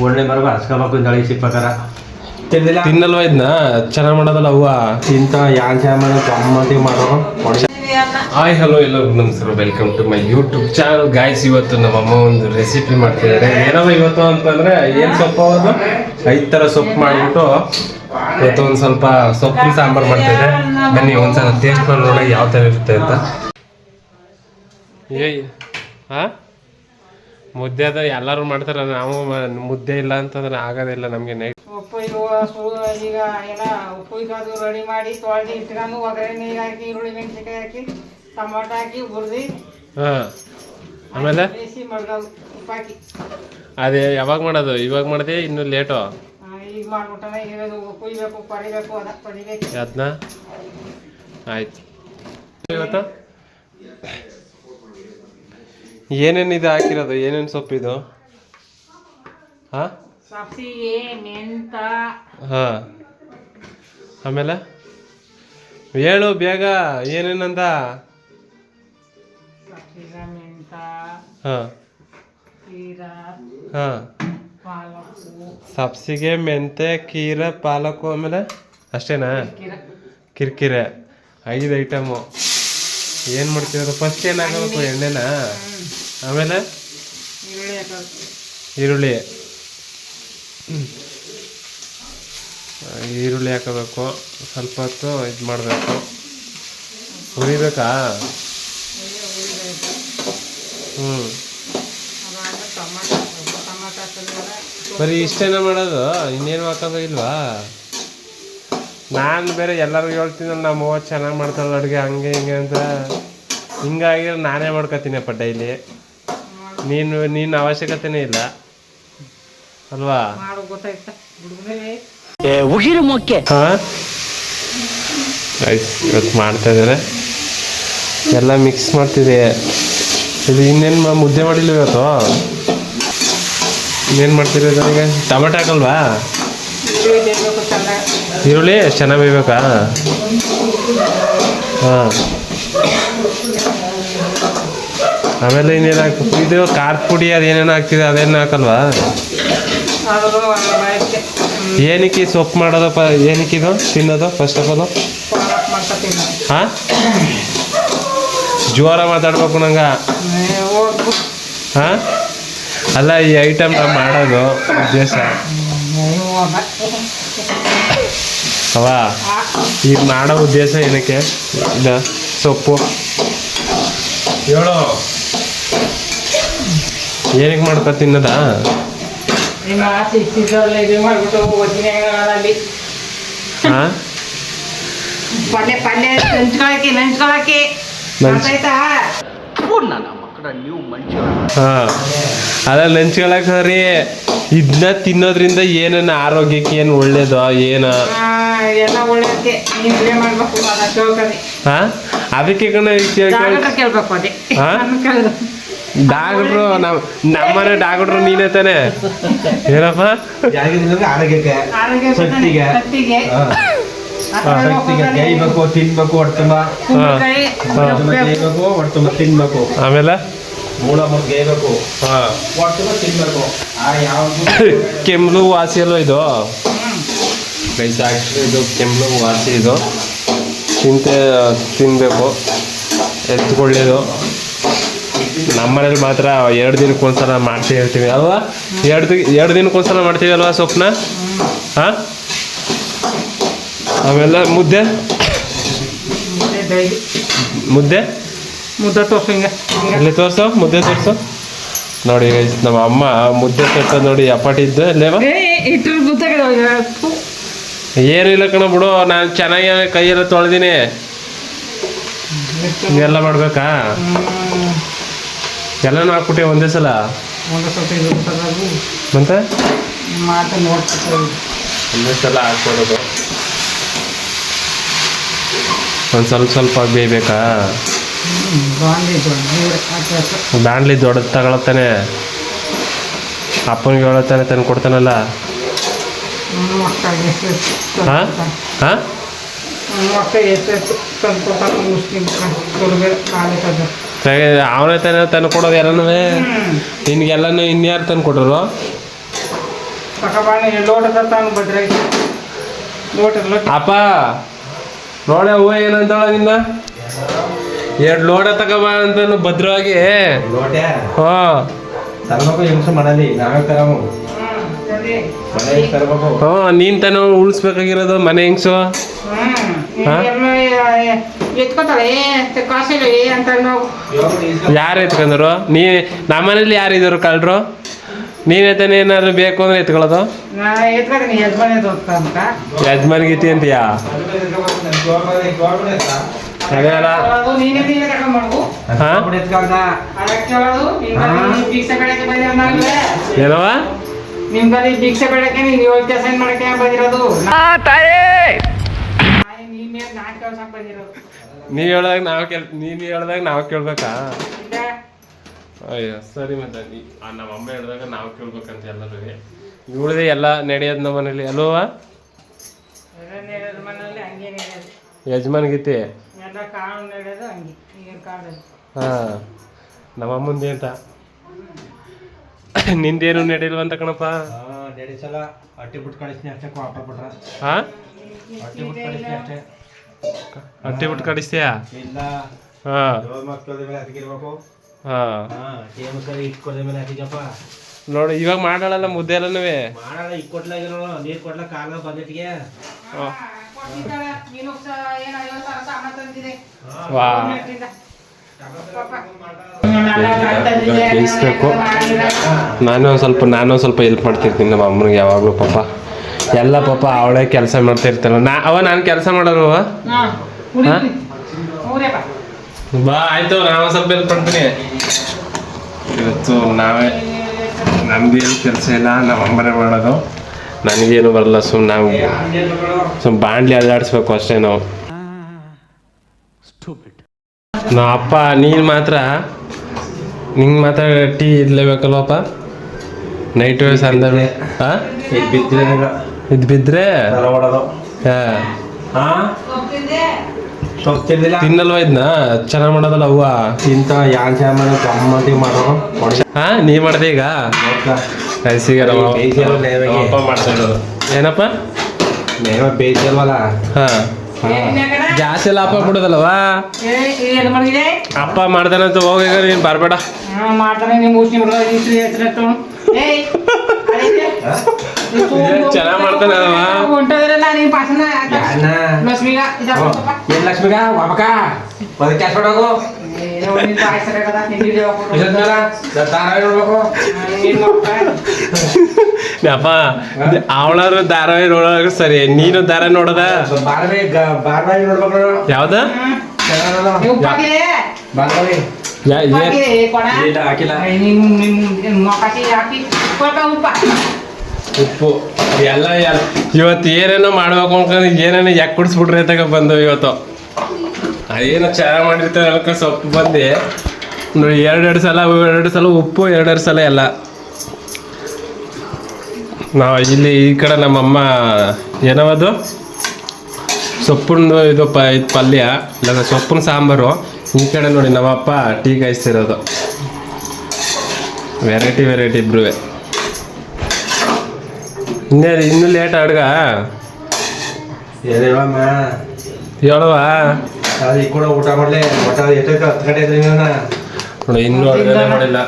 ಒಳ್ಳೆ ಮರ ಹಸ್ಕೋಬೇಕು ದಳಿ ಸಿಕ್ಬೇಕಾರ ತಿನ್ನಲ್ವ ಇದನ್ನ ಚೆನ್ನಾಗಿ ಮಾಡೋದಲ್ಲ ಹೂವ ತಿಂತ ಯಾನ್ ಚೆನ್ನಾಗಿ ಗಮ್ಮತಿ ಮಾಡೋರು. ಹಾಯ್ ಹಲೋ ಎಲ್ಲರಿಗೂ ನಮಸ್ಕಾರ, welcome to my YouTube channel guys. ಇವತ್ತು ನಮ್ಮಮ್ಮ ಒಂದು ರೆಸಿಪಿ ಮಾಡ್ತಿದ್ದಾರೆ. ಏನವ ಇವತ್ತು ಅಂತಂದ್ರೆ ಏನು ಸೊಪ್ಪು ಅದು 5 ಥರ ಸೊಪ್ಪು ಮಾಡಿಬಿಟ್ಟು ಇವತ್ತು ಒಂದು ಸ್ವಲ್ಪ ಸೊಪ್ಪಿನ ಸಾಂಬಾರು ಮಾಡ್ತಿದ್ದೆ. ಬನ್ನಿ ಒಂದ್ಸಲ ಟೇಸ್ಟ್ ಮಾಡಿ ನೋಡಿ ಯಾವ ಥರ ಇರುತ್ತೆ ಅಂತ. ಹಾಂ ಮುದ್ದೆ ಅದು ಎಲ್ಲರೂ ಮಾಡ್ತಾರೆ, ನಾವು ಮುದ್ದೆ ಇಲ್ಲ ಅಂತಂದ್ರೆ ಆಗೋದಿಲ್ಲ ನಮಗೆ. ನೈಟ್ ಉಪ್ಪು ಈಗ ಎಲ್ಲ ಉಪ್ಪು ಇದು ರೆಡಿ ಮಾಡಿ ತೊಳೆದು ಇಟ್ಕೊಂಡು ಒಗ್ಗರಣೆ ಹಾಕಿ ಈರುಳ್ಳಿ ಮೆಣಸಿನ್ಕಾಯಿ ಹಾಕಿ ಟೊಮಾಟೊ ಹಾಕಿ ಹುರಿದು ಆಮೇಲೆ ಬೇಯಿಸಿ ಮಡ್ಗೋದು ಉಪ್ಪಾಕಿ. ಅದೇ ಯಾವಾಗ ಮಾಡೋದು? ಇವಾಗ ಮಾಡಿದೆ ಇನ್ನು ಲೇಟು? ಈಗ ಮಾಡ್ಬಿಟ್ಟಾನೆ ಇರೋದು ಕುಯ್ಬೇಕು ಕೊರಿಬೇಕು ಅದ ಕೊಡಿಬೇಕು ಅದನ್ನ ಆಯ್ತು. ಇವತ್ತು ಏನೇನು ಇದು ಹಾಕಿರೋದು? ಏನೇನು ಸೊಪ್ಪಿದು? ಹಾಂ ಸಾಸಿವೆ ಮೆಂತ. ಹಾಂ ಆಮೇಲೆ ಹೇಳು ಬೇಗ ಏನೇನಂದ. ಸಾಸಿವೆ ಮೆಂತ ಹಾಂ ಕೀರಾ ಹಾಂ ಪಾಲಕು ಸಬ್ಸಿಗೆ ಮೆಂತೆ ಕೀರೆ ಪಾಲಕು ಆಮೇಲೆ ಅಷ್ಟೇನಾ? ಕಿರ್ಕಿರೆ 5 ಐಟಮು. ಏನು ಮಾಡ್ತಿರೋದು? ಫಸ್ಟ್ ಏನು ಹಾಕಬೇಕು? ಎಣ್ಣೆನ? ಆಮೇಲೆ ಈರುಳ್ಳಿ ಹಾಕೋದು. ಈರುಳ್ಳಿ ಈರುಳ್ಳಿ ಹಾಕೋಬೇಕು. ಸ್ವಲ್ಪ ಹೊತ್ತು ಇದು ಮಾಡಬೇಕು, ಹುರಿಬೇಕಾ? ಹ್ಞೂ ಟೊಮಾಟೊ ಹಾಕಿದ್ಮೇಲೆ ಬರೀ ಇಷ್ಟೇನ ಮಾಡೋದು? ಇನ್ನೇನು ಹಾಕೋದು ಇಲ್ವಾ? ನಾನು ಬೇರೆ ಎಲ್ಲರಿಗೂ ಹೇಳ್ತೀನಲ್ಲ, ನಮ್ಮ ಅವ್ವ ಚೆನ್ನಾಗಿ ಮಾಡ್ತಾಳೆ ಅಡುಗೆ ಹಂಗೆ ಹಿಂಗೆ ಅಂತ. ಹಿಂಗಾಗಿ ನಾನೇ ಮಾಡ್ಕೊತೀನಪ್ಪ ಡೈಲಿ. ನೀನು ಅವಶ್ಯಕತೆನೇ ಇಲ್ಲ ಅಲ್ವಾ? ಮಾಡು ಗೊತ್ತಾಯ್ತಾ ಹುಡುಗನೇ ಹಾಂ ಆಯ್ತು. ಇವತ್ತು ಮಾಡ್ತಾ ಇದ್ದಾರೆ, ಎಲ್ಲ ಮಿಕ್ಸ್ ಮಾಡ್ತಿದೆ. ಇದು ಇನ್ನೇನು ಮುದ್ದೆ ಮಾಡಿಲ್ಲ ಇವತ್ತು? ಇನ್ನೇನು ಮಾಡ್ತಿರೋದು ಈಗ? ಟೊಮೆಟೊ ಹಾಕಲ್ವಾ? ಈರುಳ್ಳಿ ಬೇಯಬೇಕು ಚೆನ್ನಾಗಿ. ಈರುಳ್ಳಿ ಎಷ್ಟು ಚೆನ್ನಾಗಿ ಬೇಯ್ಬೇಕಾ? ಹಾಂ ಆಮೇಲೆ ಇನ್ನೇನು ಹಾಕ್ಬೇಕು? ಇದು ಖಾರದ ಪುಡಿ ಅದೇನೇನು ಹಾಕ್ತಿದೆ ಅದೇನು ಹಾಕಲ್ವಾ? ಏನಕ್ಕೆ ಸೊಪ್ಪು ಮಾಡೋದು? ಏನಕ್ಕಿದು ತಿನ್ನೋದು ಫಸ್ಟ್ ಆಫ್ ಆಲು? ಹಾಂ ಜೋರ ಮಾತಾಡ್ಬೇಕು ನಂಗೆ. ಹಾಂ ಅಲ್ಲ, ಈ ಐಟಮ್ ನಾವು ಮಾಡೋದು ಉದ್ದೇಶ ಅವ ಈಗ ಮಾಡೋ ಉದ್ದೇಶ ಏನಕ್ಕೆ? ಇಲ್ಲ ಸೊಪ್ಪು ಹೇಳು, ಏನಕ್ಕೆ ಮಾಡ್ಕೊ ತಿನ್ನೋದಾ? ಹಾಂ ಪಲ್ಯ ಪಲ್ಯ ನೆಂಚ್ಕೊಳಕ್ಕೆ ನೆಂಚ್ಕೊಳಕ್ಕೆ ಆಯ್ತಾ? ಹಾಂ ಅದ್ರಲ್ಲಿ ನೆಂಚ್ಕೊಳಕ್ಕೆ ಸರಿ. ಇದನ್ನ ತಿನ್ನೋದ್ರಿಂದ ಏನೇನು ಆರೋಗ್ಯಕ್ಕೆ ಏನು ಒಳ್ಳೇದು ಏನು? ಎಲ್ಲ ಒಳ್ಳೆಯದಕ್ಕೆ ನೀವು ಇದೇ ಮಾಡ್ಬೇಕು. ಹಾಂ ಅದಕ್ಕೆ ಕೇಳ್ಬೇಕು ಅದೇ. ಹಾಂ ಡಾಕ್ಟ್ರು ನಮ್ಮನೆ ಡಾಕ್ಟ್ರು ನೀನೇ ತಾನೆ? ಏನಪ್ಪ ಆರೋಗ್ಯಕ್ಕೆ ಶಕ್ತಿಗೆ ಗೈಬೇಕು ತಿನ್ಬೇಕು, ಹೊಟ್ಟೆಂಬ ಗೈಬೇಕು, ಹೊಟ್ಟೆಂಬ ತಿನ್ಬೇಕು. ಆಮೇಲೆ ಮೂಳ ಗೈಬೇಕು, ಹಾಂ ಹೊಟ್ಟೆಂಬ ತಿನ್ಬೇಕು. ಕೆಮ್ಮಲು ವಾಸಿ ಅಲ್ವ ಇದು? ಇದು ಕೆಮ್ಮಲು ವಾಸಿ. ಇದು ತಿನ್ನಬೇಕು, ಎತ್ಕೊಳ್ಳೋದು. ನಮ್ಮನೇಲಿ ಮಾತ್ರ 2 ದಿನಕ್ಕೊಂದ್ಸಲ ಮಾಡ್ತಾ ಇರ್ತೀವಿ ಅಲ್ವಾ? 2 ದಿನಕ್ಕೊಂದ್ಸಲ ಮಾಡ್ತೀವಿ ಅಲ್ವಾ ಸೊಪ್ಪನ್ನ? ಹಾಂ ಆಮೇಲೆ ಮುದ್ದೆ ಮುದ್ದೆ ಮುದ್ದೆ ತೋರ್ಸು. ಇಲ್ಲಿ ತೋರಿಸು, ಮುದ್ದೆ ತೋರಿಸು. ನೋಡಿ ನಮ್ಮ ಅಮ್ಮ ಮುದ್ದೆ ತೋರ್ಸೋದು ನೋಡಿ ಅಪ್ಪಾಟಿದ್ದು ಅಲ್ಲೇವ. ಏನು ಇಲ್ಲ ಕಣ ಬಿಡು, ನಾನು ಚೆನ್ನಾಗಿ ಕೈಯೆಲ್ಲ ತೊಳೆದೀನಿ. ಎಲ್ಲ ಮಾಡ್ಬೇಕಾ? ಎಲ್ಲನೂ ಹಾಕ್ಬಿಟ್ಟೆ ಒಂದೇ ಸಲ? ಮತ್ತೆ ಒಂದೇ ಸಲ ಹಾಕ್ಕೊಡೋದು. ಒಂದು ಸ್ವಲ್ಪ ಬೇಯಬೇಕಾ? ಬಾಣಲಿ ದೊಡ್ಡದು ತಗೊಳತ್ತಾನೆ, ಅಪ್ಪನಿಗೆ ಹೇಳತ್ತಾನೆ ತಂದು ಕೊಡ್ತಾನಲ್ಲ. ಹಾಂ ಹಾಂ ಮಕ್ಕಳು ಎಷ್ಟು ತಂದು ಕೊಟ್ಟಾಗ ಮುಸ್ಲಿಂ ಅವನೇ ತಂದು ಕೊಡೋದು ಎಲ್ಲನೂ ನಿನ್ಗೆಲ್ಲನೂ ಇನ್ಯಾರು ತಂದು ಕೊಟ್ಟರು ಲೋಟ ತಾನು ಬಡ್ರೆ ಲೋಟ ಅಪ್ಪ ನೋಡ ಹೂವು ಏನಂತಾಳ ನಿನ್ನ 2 ಲೋಟ ತಗೋಬ ಅಂತಾನು ಭದ್ರವಾಗಿ ಲೋಟೆ ಹಾ ತರಬೇಕು ಹೆಂಗಸು ಮನೇಲಿ ನಾವೇ ತರಬೇಕು ಮನೆ ತರಬೇಕು ಹ್ಞೂ ನೀನ್ ತಾನು ಉಳಿಸ್ಬೇಕಾಗಿರೋದು ಮನೆ ಹೆಂಗ್ಸು ಎತ್ಕೋತಾಳೆ ಕಾಸಿಲ್ಲ ಅಂತ ನಾವು ಯಾರು ಎತ್ಕೊಂಡ್ರು ನಮ್ಮನೇಲಿ ಯಾರಿದ್ರು ಕಳ್ರು ನೀನೇ ತಾನೇ ಏನಾದ್ರು ಬೇಕು ಅಂದ್ರೆ ಎತ್ಕೊಳ್ಳೋದು ಎತ್ಕೋತೀನಿ ಯಜಮಾನ ಅಂತ ಯಜಮಾನ್ಗೀತಿ ಅಂತೀಯಾ ಅದೇ ಅಲ್ಲ ನೀನೇ ತಗೊಂಡ್ಬಾರ್ದು ಹಾ ಅದಕ್ಕೆ ಹೇಳೋದು ಭಿಕ್ಷೆ ಬೆಳಗ್ಗೆ ಬಂದಿರೋದು ಏನವ ನಿಮ್ಗಲ್ಲಿ ಭಿಕ್ಷೆ ಬೆಳಗ್ಗೆ ನೀವು 7 ಕೆಲಸ ಮಾಡಕ್ಕೆ ಬಂದಿರೋದು ನೀನ್ ಮೇಲೆ 4 ಕೆಲಸ ಬಂದಿರೋದು ನೀವ್ ಹೇಳ್ದಾಗ ನಾವು ಕೇಳ್ಬೇಕಾ ಅಯ್ಯೋ ಸರಿ ಮತ್ತೆ ನಮ್ಮ ಅಮ್ಮ ಹೇಳಿದಾಗ ನಾವು ಕೇಳ್ಬೇಕಂತ ಎಲ್ಲರೂ ಇವಳದೆ ಎಲ್ಲ ನಡೆಯೋದು ನಮ್ಮ ಮನೇಲಿ ಅಲ್ವಾ ಮನೆಯಲ್ಲಿ ಹಂಗೆ ನಡೆಯೋದು ಯಜಮಾನ್ ಗೀತೆ ಎಲ್ಲ ಕಾನೂನು ನಡೆಯೋದು ಹಂಗೆ ಈಗಿನ ಕಾಲದಲ್ಲಿ ಹಾ ನಮ್ಮ ಅಮ್ಮಂದೆ ಅಂತ ನಿಂದೇನು ನಡೆಯಲ್ವಂತ ಕಣಪ್ಪ ಸಲ ಅಟ್ಟಿ ಬಿಟ್ಟು ಕಳಿಸ್ತೀನಿ ಅಷ್ಟೇ ವಾಪಸ್ ಬಿಟ್ರ ಹಾ ಅಟ್ಟಿ ಬಿಟ್ಟು ಕಳಿಸ್ತೀನಿ ಅಷ್ಟೇ ಅಟ್ಟಿ ಬಿಟ್ಟು ಕಳಿಸ್ತೀಯಾ ಇಲ್ಲ ಹಾ ಮಕ್ಕಳ ಮೇಲೆ ಅದಕ್ಕಿರ್ಬೇಕು ಹಾ ಇಟ್ಕೊಳ್ದ ಮೇಲೆ ಹಾಕಿದಪ್ಪ ನೋಡಿ ಇವಾಗ ಮಾಡಲ್ಲ ಮುದ್ದೆ ಎಲ್ಲನೂ ಮಾಡಲ್ಲ ಇಕ್ಕೊಟ್ಲಾಗಿರೋ ನೀರು ಕೊಡ್ಲಕ್ಕ ಆಗಲ್ಲ ಬಂದಿಟ್ಟಿಗೆ ವಾ ಬೇಯಿಸ್ಬೇಕು ನಾನು ಸ್ವಲ್ಪ ಹೆಲ್ಪ್ ಮಾಡ್ತಿರ್ತೀನಿ ನಮ್ಮ ಅಮ್ಮನಿಗೆ ಯಾವಾಗಲೂ ಪಾಪ ಎಲ್ಲ ಪಾಪ ಅವಳೇ ಕೆಲಸ ಮಾಡ್ತಾ ಇರ್ತಾಳೆ ನಾನು ಕೆಲಸ ಮಾಡೋರು ಬಾ ಆಯ್ತು ನಾನು ಸ್ವಲ್ಪ ಹೆಲ್ಪ್ ಮಾಡ್ತೀನಿ ಇವತ್ತು ನಮ್ದೇನು ಕೆಲಸ ಇಲ್ಲ ನಮ್ಮ ಅಮ್ಮನೇ ಮಾಡೋದು ನನಗೇನು ಬರಲ್ಲ ಸುಮ್ಮನೆ ಬಾಂಡ್ಲಿ ಅಲ್ಲಾಡಿಸ್ಬೇಕು ಅಷ್ಟೇ ನಾವು ಅಪ್ಪ ನೀನು ಮಾತ್ರ ನಿಂಗೆ ಮಾತ್ರ ಟೀ ಇರ್ಲೇಬೇಕಲ್ವಪ್ಪ ನೈಟ್ ವೇಸ್ ಅಂದ ಹಾಂ ಇದು ಬಿದ್ದರೆ ತಿನ್ನಲ್ವ ಇದನ್ನ ಚೆನ್ನಾಗಿ ಮಾಡೋದಲ್ಲ ಹೂವ ಇಂಥ ಯಾನ್ ಸಾಮಾನು ಗಮ್ಮತಿ ಮಾಡೋರು ಹಾಂ ನೀ ಮಾಡ್ದೆ ಈಗ ಅಪ್ಪ ಮಾಡ್ತಾ ಇರೋದು ಏನಪ್ಪ ನೇಮ ಬೇಯಿಸಲ್ವಲ್ಲ ಹಾಂ ಗ್ಯಾಸ್ ಎಲ್ಲ ಅಪ್ಪ ಬಿಡೋದಲ್ವಾ ಅಪ್ಪ ಮಾಡ್ತಾನಂತ ಹೋಗಿ ನೀನು ಬರಬೇಡ ಮಾಡ್ತಾನೆ ನಿಮ್ಮ ಚೆನ್ನಾಗಿ ಮಾಡ್ತಾನೆ ಅಲ್ವಾ ಹೊಂಟೋದ್ರಲ್ಲ ನೀನ್ ಪಾಸನ ಲಕ್ಷ್ಮಿಗ ಏನ್ ಲಕ್ಷ್ಮಿಗ ವಾಪಕ ಬದಕ್ಕೆ ಕ್ಯಾಶ್ ಕೊಡೋದು ಅಪ್ಪ ಅವಳಾರು ಧಾರಾವಾಹಿ ನೋಡೋದು ಸರಿ ನೀನು ಧಾರಾವಾಹಿ ನೋಡೋದ ಯಾವ್ದ ಉಪ್ಪು ಎಲ್ಲ ಇವತ್ತು ಏನೇನೋ ಮಾಡ್ಬೇಕು ಅನ್ಕೊಂಡು ಏನೇನೋ ಯಾಕೆ ಕುಡಿಸ್ಬಿಟ್ರೆ ತಗ ಬಂದು ಇವತ್ತು ಅದೇನೋ ಚೆನ್ನಾಗಿ ಮಾಡಿರ್ತಾರೆ ಅನ್ಕ ಸೊಪ್ಪು ಬಂದು ನೋಡಿ ಎರಡು ಸಲ ಉಪ್ಪು 2 ಸಲ ಎಲ್ಲ ನಾವು ಇಲ್ಲಿ ಈ ಕಡೆ ನಮ್ಮಮ್ಮ ಏನವದು ಸೊಪ್ಪಿನ ಇದು ಪಲ್ಯ ಇಲ್ಲ ಸೊಪ್ಪಿನ ಸಾಂಬಾರು ಈ ಕಡೆ ನೋಡಿ ನಮ್ಮಪ್ಪ ಟೀ ಕಾಯಿಸ್ತಿರೋದು ವೆರೈಟಿ ಇಬ್ರು ಇನ್ನೂ ಲೇಟ್ ಅಡ್ಗ ಹೇಳುವ ಕೂಡ ಊಟ ಮಾಡ್ಲಿ ಊಟ ಎಷ್ಟೈತೆ 10 ಗಂಟೆ ಇದ್ರಿ ನೋಡಿ ಇನ್ನೂ ಅಡುಗೆ ಮಾಡಿಲ್ಲ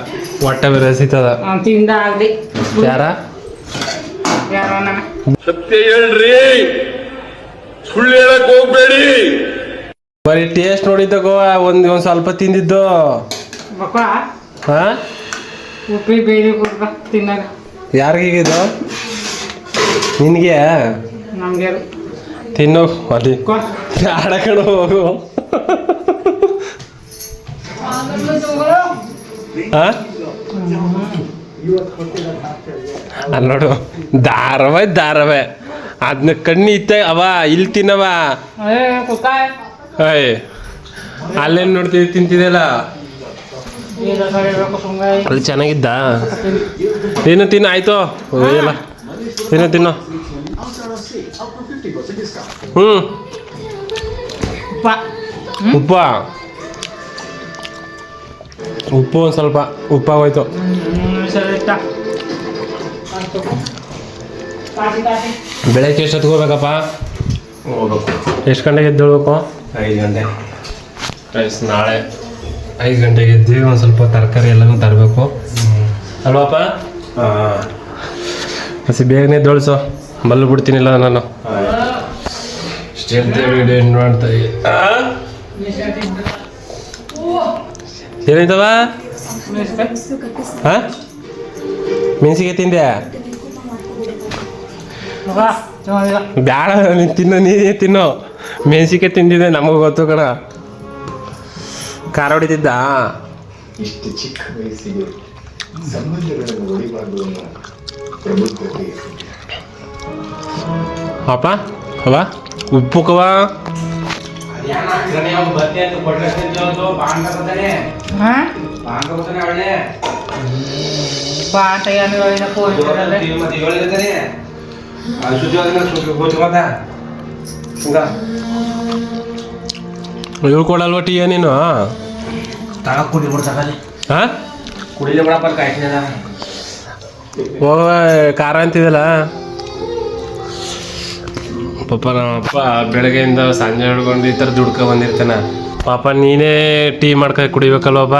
ಹೊಟ್ಟೆ ಬೇರೆ ಸಿಗ್ತದ ತಿಂದ ಆಗ್ಲಿ ಯಾರ ಸತ್ಯ ಹೇಳ್ರಿ ಸುಳ್ಳು ಹೇಳಕ್ ಹೋಗ್ಬೇಡಿ ಬರೀ ಟೇಸ್ಟ್ ನೋಡಿದ್ದಗೋ ಒಂದ್ ಸ್ವಲ್ಪ ತಿಂದಿದ್ದು ಹಾ ಉಪ್ಪಿ ಬೇರೆ ಕೊಡ್ಬ ತಿನ್ನಾಗ ಯಾರಿಗಿದು ನಿನಗೆ ನಮ್ಗೆ ತಿನ್ನು ಅಲ್ಲಿ ಆಡಕಣ ಹೋಗು ಅಲ್ಲಿ ನೋಡು ಧಾರವಾಹಿ ಅದನ್ನ ಕಣ್ಣಿ ಇತ್ತ ಅವ ಇಲ್ಲಿ ತಿನ್ನವ ಅಯ್ಯ ಅಲ್ಲೇನು ನೋಡ್ತೀವಿ ತಿಂತಿದೆಲ್ಲ ಅಲ್ಲಿ ಚೆನ್ನಾಗಿದ್ದ ತಿನ್ನು ಆಯ್ತು ಎಲ್ಲ ತಿನ್ನು ಉಪ್ಪ ಉಪ್ಪು ಒಂದು ಸ್ವಲ್ಪ ಉಪ್ಪಾಗೋಯ್ತು. ಸರಿ ಇಷ್ಟ ಆಯ್ತು. ಕಾಫಿ ಬೆಳಗ್ಗೆ ಎಷ್ಟೊತ್ತಿಗೆ ಹೋಗ್ಬೇಕಪ್ಪ? ಹೋಗ್ಬೇಕು. ಎಷ್ಟು ಗಂಟೆಗೆ ಎದ್ದೇಳ್ಬೇಕು? 5 ಗಂಟೆ. ರೈಸ್ ನಾಳೆ 5 ಗಂಟೆಗೆ ಎದ್ದು ಒಂದು ಸ್ವಲ್ಪ ತರಕಾರಿ ಎಲ್ಲನೂ ತರಬೇಕು ಅಲ್ವಪ್ಪ? ಹಸಿ ಬೇಗನೆ ಎದ್ದೊಳಿಸು, ಮಲ್ಲು ಬಿಡ್ತೀನಿಲ್ಲ ನಾನು. ಇಷ್ಟೇ ವಿಡಿಯೋ ಎಂಡ್ ಮಾಡ್ತಾ ಏನಾಯ್ತವ? ಹಾಂ ಮೆಣಸಿಗೆ ತಿಂದೆ? ಬೇಡ ನೀನು ತಿನ್ನು, ನೀನೇ ತಿನ್ನು. ಮೆಣಸಿಗೆ ತಿಂದಿದ್ದೆ ನಮಗೂ ಗೊತ್ತು ಕಣ. ಖಾರ ಹೊಡಿತಿದ್ದ? ಇಷ್ಟು ಚಿಕ್ಕ ವಯಸ್ಸಿಗೆ ಸಂಬಂಧಗಳನ್ನು ಉಳಿಬಾರ್ದು ಅನ್ನೋ ಪ್ರಬುದ್ಧತೆ. ಅಪ್ಪ ಅವ ಉಪ್ಪು ಕವ ಹೇಳ್ಕೊಡಲ್ವ ಟೀಯ ನೀನು? ಹಾಂ ಕುಡಿಲೇ ಬಿಡಪ್ಪ ಕಾಯ್ತಿದ. ಹೋಗ ಖಾರ ಅಂತಿದಲ್ಲ ಪಾಪ. ನಮ್ಮಪ್ಪ ಬೆಳಗ್ಗೆಯಿಂದ ಸಂಜೆ ಹಿಡ್ಕೊಂಡು ಈ ಥರ ದುಡ್ಕೊ ಬಂದಿರ್ತಾನೆ ಪಾಪ. ನೀನೇ ಟೀ ಮಾಡ್ಕೊ ಕುಡಿಬೇಕಲ್ವಪ್ಪ?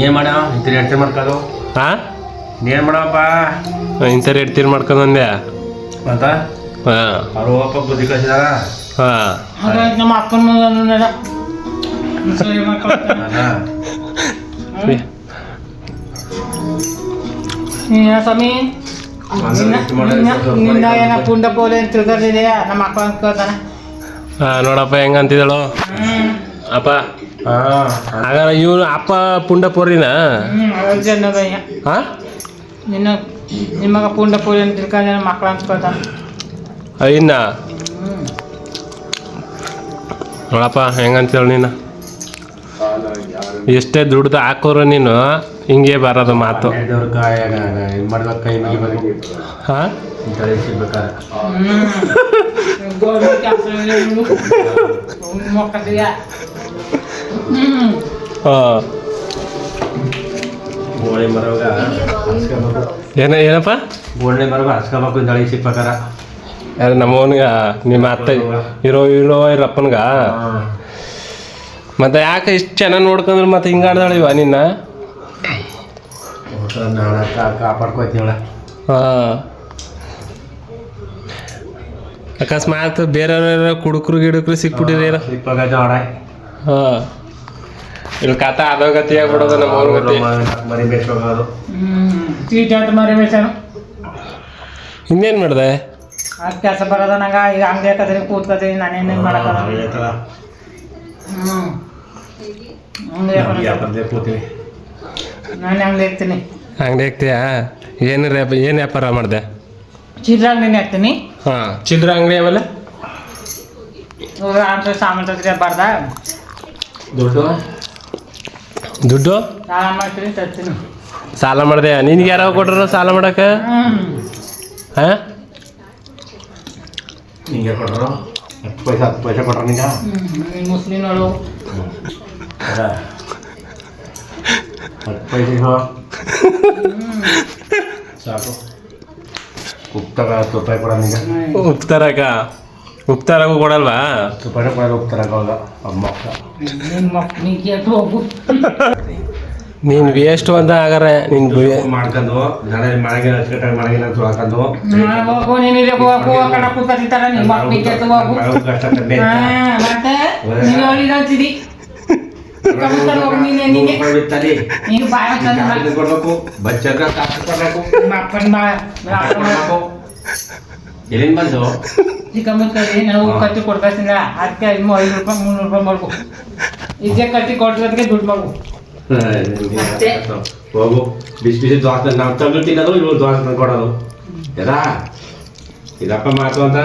ಏನು ಮಾಡ ಇಂಥರ ಎಡ್ತೀರಿ ಮಾಡ್ಕೋದು? ಹಾಂ ಏನು ಮಾಡಪ್ಪ ಇಂಥರ ಎಡ್ತೀರಿ ಮಾಡ್ಕೊಂಡು ಬಂದೆ ಅಂತ ಹಾಂ. ಅವ್ರು ಹೋಗಪ್ಪ ಬುದ್ಧಿ ಕಳಿಸಿದಾರ. ಹಾಂ ನಮ್ಮ ಅಪ್ಪನ ಸ್ವಾಮಿ ನಿನ್ನ ಏನ ಪುಂಡ ಪೋಲೆ ಅಂತ ತಿಳ್ಕೊಂಡಿದೆಯಾ? ನಮ್ಮ ಅಪ್ಪ ಅನ್ಕೋತಾನೆ. ಹಾಂ ನೋಡಪ್ಪ ಹೆಂಗಂತಿದಳು ಅಪ್ಪ. ಹಾಗಾದ್ರೆ ಇವನು ಅಪ್ಪ ಪುಂಡ ಪೋರಿನ? ಜನದಯ್ಯ ಹಾಂ ನಿನ್ನ ನಿಮ್ಮಗ ಪುಂಡ ಪೋಲೆ ಅಂತ ತಿಳ್ಕೊಂಡೆ ನಮ್ಮ ಮಕ್ಳು ಅನ್ಕೋತಾನೆ. ಇನ್ನ ನೋಡಪ್ಪ ಹೆಂಗಂತೇಳಿ ನೀನು ಎಷ್ಟೇ ದುಡ್ದು ಹಾಕೋರು ನೀನು ಹಿಂಗೆ ಬರೋದು ಮಾತು. ದೇವ್ರ ಕಾಯಾಗ ಇದು ಮಾಡ್ಬೇಕು, ಕೈ ಮುಗಿಬೇಕು ಹಾಂ ಇಂಥದ್ದು ಸಿಗ್ಬೇಕಾದ್ರೆ. ಹಾಂ ಗೋಳಿ ಮರವಾಗ ಹಸ್ಕೋಬೇಕು. ಏನಪ್ಪ? ಗೋಲ್ಡೆ ಮರವಾಗ ಹಸ್ಕೋಬೇಕು ಇಂಥಳಿ ಸಿಗ್ಬೇಕಾರ. ಯಾರು ನಮ್ಮವನ್ಗ ನಿಮ್ಮ ಅತ್ತೆ ಇರೋ ಇರಪ್ಪನ್ಗ? ಮತ್ತೆ ಯಾಕೆ ಇಷ್ಟು ಚೆನ್ನಾಗಿ ನೋಡ್ಕೊಂಡ್ರೆ ಮತ್ತೆ ಹಿಂಗಾಡ್ದಾಳಿವ ನಿನ್ನ? ನಾಳೆ ಕಾಪಾಡ್ಕೋತೀವಳ. ಹಾಂ ಅಕಸ್ಮಾತ್ ಬೇರೆಯವ್ರ ಕುಡುಕ್ರು ಗಿಡುಕ್ರು ಸಿಕ್ಬಿಟ್ಟಿರ? ಸಿಕ್ಬೇಕಾಯ್ತು ಆಡ. ಹಾಂ ಇಲ್ಲಿ ಕಥ ಅಧೋಗತಿ ಆಗ್ಬಿಡೋದು ನಮ್ಮ ಅವ್ರ ಗತಿ. ಮರಿ ಬೇಯಿಸೋದು. ಚೀಟಿ ಅಂತ ಮರಿ ಬೇಸಾನು ಇನ್ನೇನು ಮಾಡಿದೆ? ಅದು ಕೆಲಸ ಬರೋದ ನಂಗೆ. ಈಗ ಅಂಗಡಿ ಹಾಕತ್ತೀನಿ ಕೂತ್ಕೋತೀನಿ, ನಾನೇನು ಮಾಡಕ್ಕಲ್ಲ. ಅಂಗಡಿ ಕೂತೀವಿ. ನಾನು ಅಂಗಡಿ ಹಾಕ್ತೀನಿ. ಅಂಗಡಿ ಹಾಕ್ತೀಯಾ? ಏನು ವ್ಯಾಪಾರ ಮಾಡಿದೆ? ಚಿಲ್ಲರೆ ಅಂಗಡಿನೇ ಹಾಕ್ತೀನಿ. ಹಾಂ ಚಿಲ್ಲರೆ ಅಂಗಡಿ ಆಮೇಲೆ ಸಾಮಾನು ತರ್ತೀನಿ ಬಾರ್ದ ದುಡ್ಡು ಸಾಲ ಮಾಡ್ತೀನಿ ತರ್ತೀನಿ. ಸಾಲ ಮಾಡಿದೆ? ನಿನ್ಗೆ ಯಾರೋ ಕೊಟ್ಟರು ಸಾಲ ಮಾಡಕ್ಕೆ? ಹಾಂ ನಿಂಗೆ ಕೊಟ್ಟರು 10 ಪೈಸೆ ಕೊಟ್ರು ನಿಂಗೆ? ಮುಸ್ಲಿಮ್ಗಳು 10 ಪೈಸೆ ಸಾಕು. ಉಪ್ತಾಗ 10 ರೂಪಾಯಿ ಕೊಡ ನಿಂಗೆ. ಉಪ್ಪು ತರಕು ಕೊಡಲ್ವಾ? 10 ರೂಪಾಯಿ ಕೊಡೋದು ಉಪ್ತಾರಾಗ ಅವಾಗ ಅಮ್ಮ ನಿಮ್ಮ ಮಕ್ಕಳು ನೀ ಕೇಳ್ತು ಹೋಗು. ನೀನು ವೇಸ್ಟು ಅಂತ ಆಗಾರೆ ನಿನ್ನ ಮಾಡ್ಕೊಂಡು ನಾಳೆ ಮಳೆಗೆ ಹಚ್ಕಟ್ಟಾಗ ಮಳೆಗಿನ ಹಾಕೊಂಡು ಹೋಗು ನೀನು ಹೋಗು ಕಣ ಕೂತಿರ್ತಾರ ನಿಮ್ಮ ಮಕ್ಕಳು ಕೇಳ್ತು ಹೋಗು. ಕಷ್ಟ ಕಮ್ಮಿ ಮತ್ತೆ ನೀವು ಹೇಳಿದಂತಿದಿ ನೀನು ಬಾಯ ಕೊಡ್ಬೇಕು. ಬಚ್ಚಗ ಕಾಸು ಕೊಡ್ಬೇಕು. ನಿಮ್ಮ ಅಪ್ಪನ ಎಲ್ಲಿಂದ ಬಂದು ಚಿಕ್ಕಮ್ಮಲ್ಲಿ ನಾವು ಕಟ್ಟಿ ಕೊಡ್ಬೇಕಿಲ್ಲ. ಅದಕ್ಕೆ 500 ರೂಪಾಯಿ 300 ರೂಪಾಯಿ ಮಾಡ್ಕೊ. ಇದೇ ಕಟ್ಟಿ ಕೊಟ್ಟದಕ್ಕೆ ದುಡ್ಡು ಮಾಡ್ಕೊ. ಹೋಗು. ಬಿಸಿ ಬಿಸಿ ದೋಸೆ ನಾವು ತಂದು ತಿನ್ನೋದು, ಇವ್ರು ದೋಸೆ ಕೊಡೋದು. ಯದಾ ಇದಪ್ಪ ಮಾತು ಅಂತ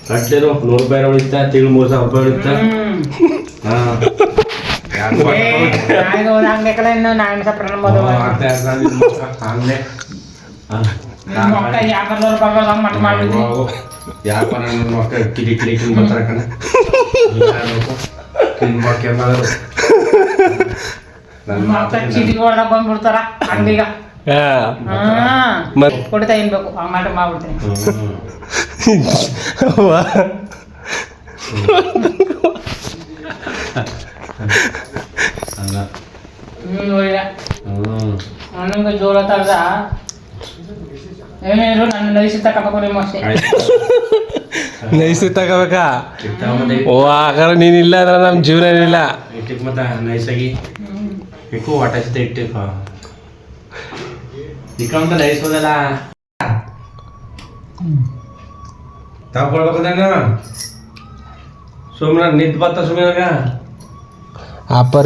ಕಟ್ಲೇದು 100 ರೂಪಾಯಿ ಉಳಿತಾ, ತಿಂಗಳು 3000 ರೂಪಾಯಿ ಉಳಿತಾ. ಹಾಂ ಅಂಗಡಿ ಕಡೆ ಇನ್ನು ನಾನು ಸಪ್ರ ಹಂಗೆ ಯಾಕಂದ್ರೆ ಬರ್ಬೋದು ಮಟ್ಟ ಮಾಡಿದ್ವಿ. ಯಾಕಪ್ಪ ನನ್ನ ಮಕ್ಕಳು ಕಿಡಿ ಕಿಡಿ ಕಿಂಗ್ ಬರ್ತಾರೆ ಕಣ. ನನ್ನ ಮತ್ತ ಚೀಟಿಗೆ ಹೊಡೆದ ಬಂದ್ಬಿಡ್ತಾರ ಅಂಗಡಿಗ ಮತ್ ಕೊಡ್ತಾ ಇನ್ಬೇಕು ಆ ಮಾಟ ಮಾಡ್ಬಿಡ್ತೀನಿ ನೋಡಿದ ನನಗೆ ಜೋಳ ತಗ್ದ ಏನೇನು ನನ್ನ ನೈಸಿ ತಗೋಬೇಕು ನಿಮ್ಮ ಅಷ್ಟೇ ನೈಸ್ ತಗೋಬೇಕಾ ಓ ಹಾಗಾದ್ರೆ ನೀನಿಲ್ಲ ಅಂದ್ರೆ ನಮ್ಮ ಜೀವನ ಏನಿಲ್ಲ ಇಟ್ಟಿಗೆ ಮತ್ತೆ ನೈಸಾಗಿ ಇಕ್ಕು ಹೊಟ್ಟೆ ಇಟ್ಟಿಪ್ಪ ಇಕ್ಕಂತ ನೈಸೋದಲ್ಲ ತಗೊಳ್ಬೇಕಂದ್ರೆ ಸುಮ್ಮನೆ ನಿಂತು ಬತ್ತ ಸುಮ್ಮನೆ ಅಪ್ಪ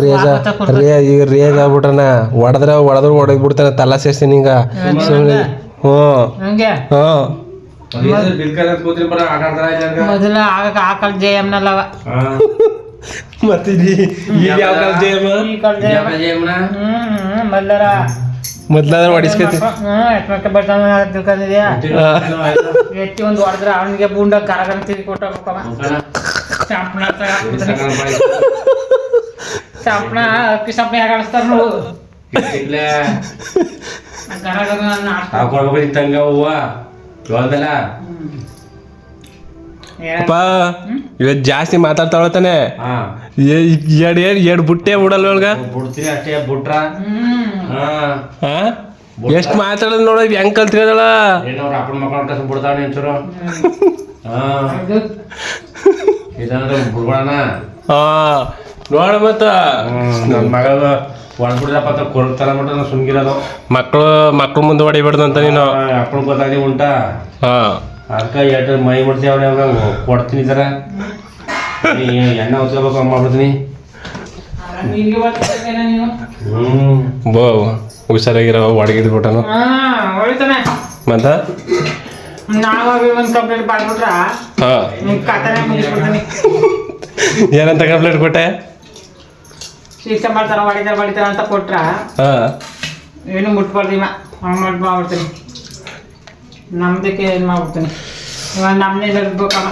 ಈಗ ರೇಜ್ ಆಗ್ಬಿಟ್ರನ ಹೊಡೆದ್ರು ಹೊಡೆದ್ ಬಿಡ್ತಾನೆ ತಲಾ ಸೇರ್ಸ್ತೀನಿ ಈಗ ಸುಮ್ಮನೆ ಹಂಗೆ ಕೂತ್ರಿ ಬರ ಆಟ ಆಡ್ತಾರ ಮೊದಲ ಆಗ ಆಕಲ್ ಜಯಮ್ನಲ್ಲವ ಮತ್ತೆ ಮೊದಲರ ಮೊದ್ಲಾದ್ರೆ ಹೊಡಿಸ್ಕತಿ ಹೆಣ್ಮಕ್ಳು ಬರ್ತಾನ ತಿಳ್ಕೊಂಡಿದ್ಯಾ ಎತ್ತಿ ಒಂದು ಹೊಡೆದ್ರೆ ಅವನಿಗೆ ಬುಂಡ ಕರಗನ ತಿರುಗಿ ಕೊಟ್ಟೋಗಕ್ಕವ ಚಾಂಪಣ ಚಾಂಪಣ ಅಕ್ಕಿ ಸಂಪಣೆ ಆಡಿಸ್ತಾರ ನೋಡು ಹಾಕೊಳ್ಬೇಕು ತಂಗ ಹೂವ ಜೋಳದಲ್ಲ ಅಪ್ಪ ಇವತ್ ಜಾಸ್ತಿ ಮಾತಾಡ್ತಾವಳತಾನೆ ಹಾ ಎರಡ್ ಬುಟ್ಟೆ ಬಿಡಲ್ವ ಒಳಗ ಬಿಡ್ತೀರಿ ಅಷ್ಟೇ ಬಿಟ್ರ ಎಷ್ಟ್ ಮಾತಾಡೋದ್ ನೋಡ ಹೆಂಗ್ ಕಲ್ತಿರೋದಳ ಏನವ್ರ ಅಪ್ಪನ ಮಕ್ಕಳ ಕಸ ಬಿಡ್ತಾವ ನಿಂಚರು ಇದಂದ್ರೆ ಬಿಡ್ಬೇಡಣ ನೋಡ ಮತ್ತ ನನ್ನ ಮಗ ಒಳಬಿಡ್ದಪ್ಪ ಅಂತ ಕೊಡ್ತಾರ ಬಿಟ್ಟ ನಾವು ಸುಮ್ಗಿರೋದು ಮಕ್ಳು ಮುಂದೆ ಹೊಡಿಬಾರ್ದು ಅಂತ ನೀನು ಅಪ್ಪನ ಗೊತ್ತಾಗಿ ಉಂಟಾ ಹಾ ಅದಕ್ಕೆ ಎಷ್ಟು ಮೈ ಬಿಡ್ತೀವಿ ಅವ್ನ ಕೊಡ್ತೀನಿ ಸರ ಎಣ್ಣೆ ಹೊತ್ಕೋಬೇಕು ಅಮ್ಮ ಮಾಡ್ಬಿಡ್ತೀನಿ ಬೋ ಹುಷಾರಾಗಿರೋ ಹೊಡಗಿದ್ ಬಿಟ್ಟನು ಹೊಡಿತಾನೆ ಮತ್ತ ನಾವಾಗಿ ಒಂದು ಕಂಪ್ಲೇಂಟ್ ಮಾಡ್ಬಿಟ್ರ ಹಾ ಕಥನೆ ಮುಗಿಸ್ಬಿಡ್ತೀನಿ ಏನಂತ ಕಂಪ್ಲೇಂಟ್ ಕೊಟ್ಟೆ ಶಿಕ್ಷೆ ಮಾಡ್ತಾರ ಹೊಡಿತಾರ ಅಂತ ಕೊಟ್ರ ಹಾ ಏನು ಮುಟ್ಬಾರ್ದಿಮ್ಮ ಹಂಗೆ ಮಾಡ್ಬಿಡ್ತೀನಿ ನಮ್ದಕ್ಕೆ ಏನು ಮಾಡ್ಬಿಡ್ತೀನಿ ಇವಾಗ ನಮ್ಮನೆ ಇರ್ಬೇಕಮ್ಮ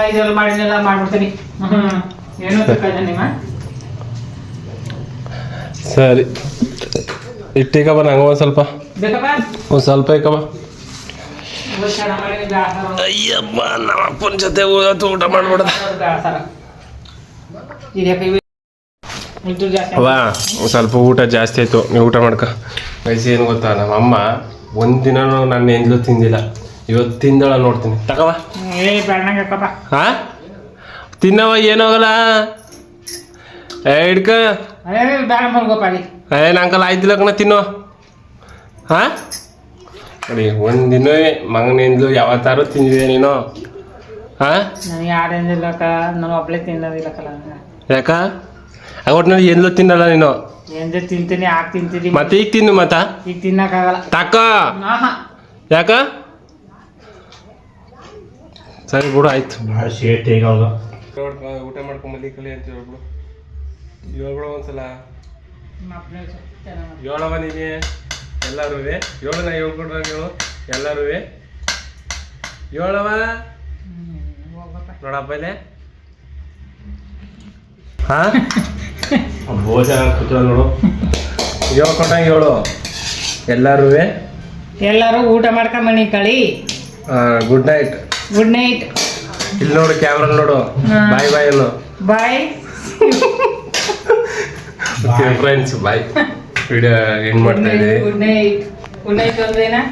ಇದೆಲ್ಲ ಮಾಡಿನೆಲ್ಲ ಮಾಡ್ಬಿಡ್ತೀನಿ ಏನು ಬೇಕಾದ ನಿಮ್ಮ ಸರಿ ಇಟ್ಟಿಕಪ್ಪ ನಂಗೆ ಒಂದ್ ಸ್ವಲ್ಪ ಬೇಕಪ್ಪ ಒಂದ್ ಸ್ವಲ್ಪ ಇಕ್ಕಪ್ಪ ಚೆನ್ನಾಗಿ ಮಾಡಿ ಬೇಸರ ಅಯ್ಯಪ್ಪ ನಮ್ಮ ಅಪ್ಪನ ಜೊತೆ ಊಟ ಮಾಡ್ಬಿಡ್ದ ಬೇಸರ ಇದಕ್ಕೆ ಇದ್ದು ಜಾಸ್ತಿ ಅವಾ ಒಂದ್ ಸ್ವಲ್ಪ ಊಟ ಜಾಸ್ತಿ ಆಯ್ತು ನೀವು ಊಟ ಮಾಡ್ಕ ವಯಸ್ಸು ಏನು ಗೊತ್ತಾ ನಮ್ಮ ಅಮ್ಮ ಒಂದಿನ ನನ್ನ ಎಂದ್ಲು ತಿಂದಿಲ್ಲ ಇವತ್ತು ತಿಂದಳ ನೋಡ್ತೀನಿ ತಗವ ಏ ಬೇಡಂಗಪ್ಪ ಹಾ ತಿನ್ನವ ಏನೋಗಲ್ಲ ಹಿಡ್ಕ ಅದೇ ಬೇಡ ಮಲ್ಗೋಪ್ಪ ಅಲ್ಲಿ ನಂಕಲ್ ಆಯ್ತಿಲ್ಲ ಕಣ ತಿನ್ನೋ ಹಾ ನೋಡಿ ಒಂದಿನ ಮಗನಿಂದ್ಲು ಯಾವತ್ತಾರು ತಿಂದಿದೆ ನೀನು ಹಾ ನನಗೆ ಯಾರೇನಿಲ್ಲಕ್ಕ ನಾನು ಒಬ್ಳೆ ತಿನ್ನೋದಿಲ್ಲಕ್ಕಲ್ಲ ಯಾಕ ಒಟ್ಟಿನಲ್ಲಿ ಎಂದ್ಲು ತಿನ್ನಲ್ಲ ನೀನು ಎಂದೇ ತಿಂತೀನಿ ಯಾಕೆ ತಿಂತೀನಿ ಮತ್ತೆ ಈಗ ತಿನ್ನು ಮತ್ತ ಈಗ ತಿನ್ನಕ್ಕಾಗಲ್ಲ ತಾಕ ಆಹಾ ಯಾಕ ಸರಿ ಬಿಡು ಆಯ್ತು ಭಾಳ ಶೇಟ್ ಈಗ ಅವಾಗ ಊಟ ಮಾಡ್ಕೊಂಡ್ ಮಲಿಕಲಿ ಅಂತ ಹೇಳ್ಬಿಡು ಹೇಳ್ಬಿಡು ಒಂದ್ಸಲ ಹೇಳವ ನೀನೆ ಎಲ್ಲರೂ ಹೇಳು ನಾ ಹೇಳ್ಕೊಡ್ರ ಹೇಳು ಎಲ್ಲರೂ ಹೇಳವ ನೋಡಪ್ಪ ಇಲ್ಲಿ ಹಾ ಭೋಜ ಕೂತ ನೋಡು ಹೇಳ್ಕೊಟ್ಟಂಗೆ ಹೇಳು ಎಲ್ಲರೂ ಎಲ್ಲರೂ ಊಟ ಮಾಡ್ಕೊಂಡ್ ಮನಿ ಕಳಿ ಗುಡ್ ನೈಟ್ ಗುಡ್ ನೈಟ್ ಇಲ್ಲಿ ನೋಡು ಕ್ಯಾಮ್ರಾ ನೋಡು ಬಾಯ್ ಬಾಯ್ ಅನ್ನು bye friends bye video end ಮಾಡ್ತಾ ಇದ್ದೀವಿ ಗುಡ್ ನೈಟ್ ಅಂದ್ರೇನಾ